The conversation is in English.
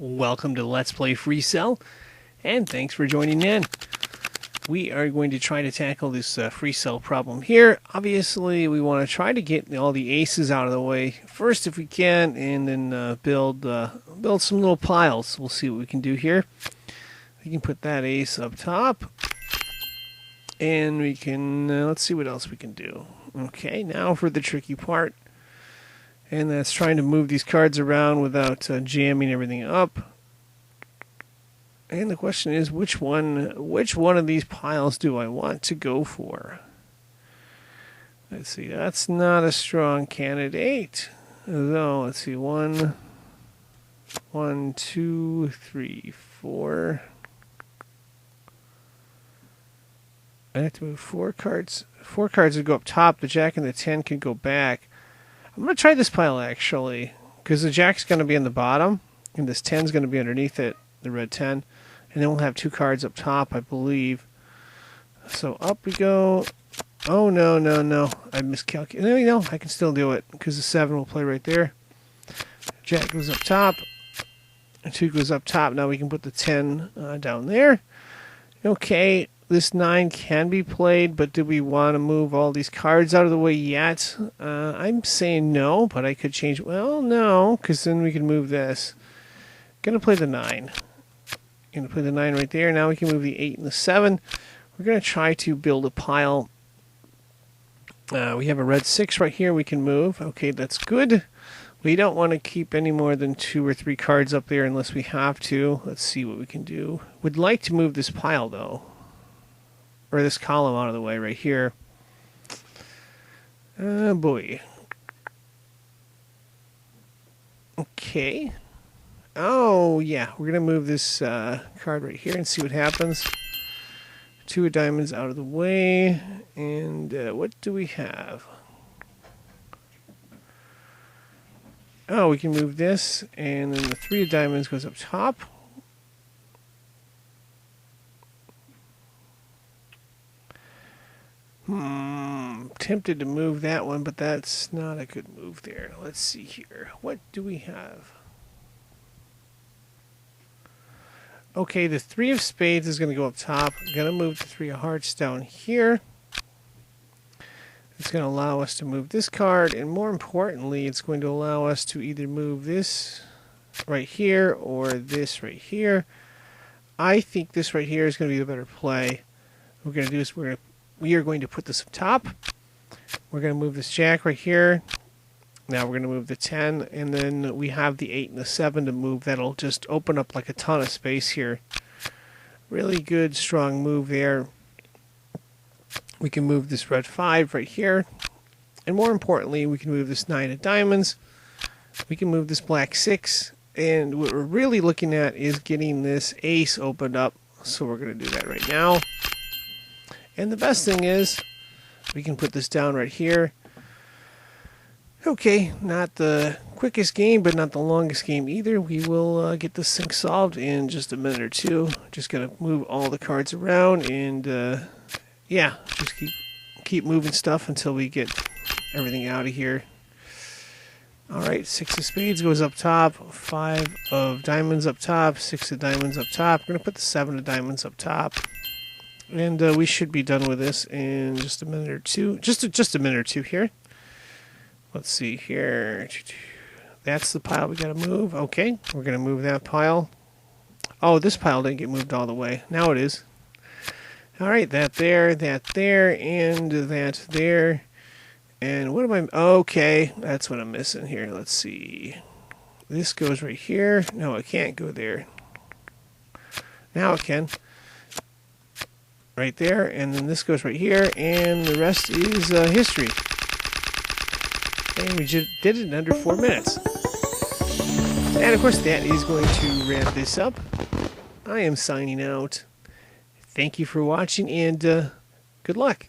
Welcome to Let's Play FreeCell, and thanks for joining in. We are going to try to tackle this FreeCell problem here. Obviously, we want to try to get all the aces out of the way first if we can, and then build some little piles. We'll see what we can do here. We can put that ace up top, and we can, let's see what else we can do. Okay, now for the tricky part. And that's trying to move these cards around without jamming everything up. And the question is, which one of these piles do I want to go for? Let's see, that's not a strong candidate. So let's see, 1, 2, 3, 4. I have to move 4 cards. 4 cards would go up top. The jack and the 10 can go back. I'm going to try this pile, actually, because the jack's going to be in the bottom, and this 10's going to be underneath it, the red 10, and then we'll have 2 cards up top, I believe. So up we go. Oh, no. I miscalculated. No, I can still do it, because the 7 will play right there. Jack goes up top, and 2 goes up top. Now we can put the 10 down there. Okay. This 9 can be played, but do we want to move all these cards out of the way yet? I'm saying no, but I could change. Well, no, because then we can move this. Going to play the 9. Going to play the 9 right there. Now we can move the 8 and the 7. We're going to try to build a pile. We have a red 6 right here we can move. Okay, that's good. We don't want to keep any more than 2 or 3 cards up there unless we have to. Let's see what we can do. Would like to move this pile, though. Or this column out of the way right here. Oh boy. Okay. Oh yeah, we're gonna move this card right here and see what happens. 2 of diamonds out of the way, and what do we have? Oh, we can move this, and then the 3 of diamonds goes up top. Tempted to move that one, but that's not a good move there. Let's see here. What do we have? Okay, the 3 of spades is going to go up top. I'm going to move the 3 of hearts down here. It's going to allow us to move this card, and more importantly, it's going to allow us to either move this right here or this right here. I think this right here is going to be the better play. What we're going to do is we are going to put this up top. We're going to move this jack right here. Now we're going to move the 10, and then we have the 8 and the 7 to move. That'll just open up like a ton of space here. Really good, strong move there. We can move this red 5 right here. And more importantly, we can move this 9 of diamonds. We can move this black 6. And what we're really looking at is getting this ace opened up. So we're going to do that right now. And the best thing is, we can put this down right here. Okay, not the quickest game, but not the longest game either. We will get this thing solved in just a minute or two. Just gotta move all the cards around, and yeah, just keep moving stuff until we get everything out of here. Alright, 6 of spades goes up top, 5 of diamonds up top, 6 of diamonds up top. We're gonna put the 7 of diamonds up top. And we should be done with this in just a minute or two. Just a minute or two here. Let's see here. That's the pile we got to move. Okay, we're going to move that pile. Oh, this pile didn't get moved all the way. Now it is. All right, that there, and that there. And what am I... Okay, that's what I'm missing here. Let's see. This goes right here. No, it can't go there. Now it can. Right there, and then this goes right here, and the rest is history. And we just did it in under 4 minutes. And of course, that is going to wrap this up. I am signing out. Thank you for watching, and good luck.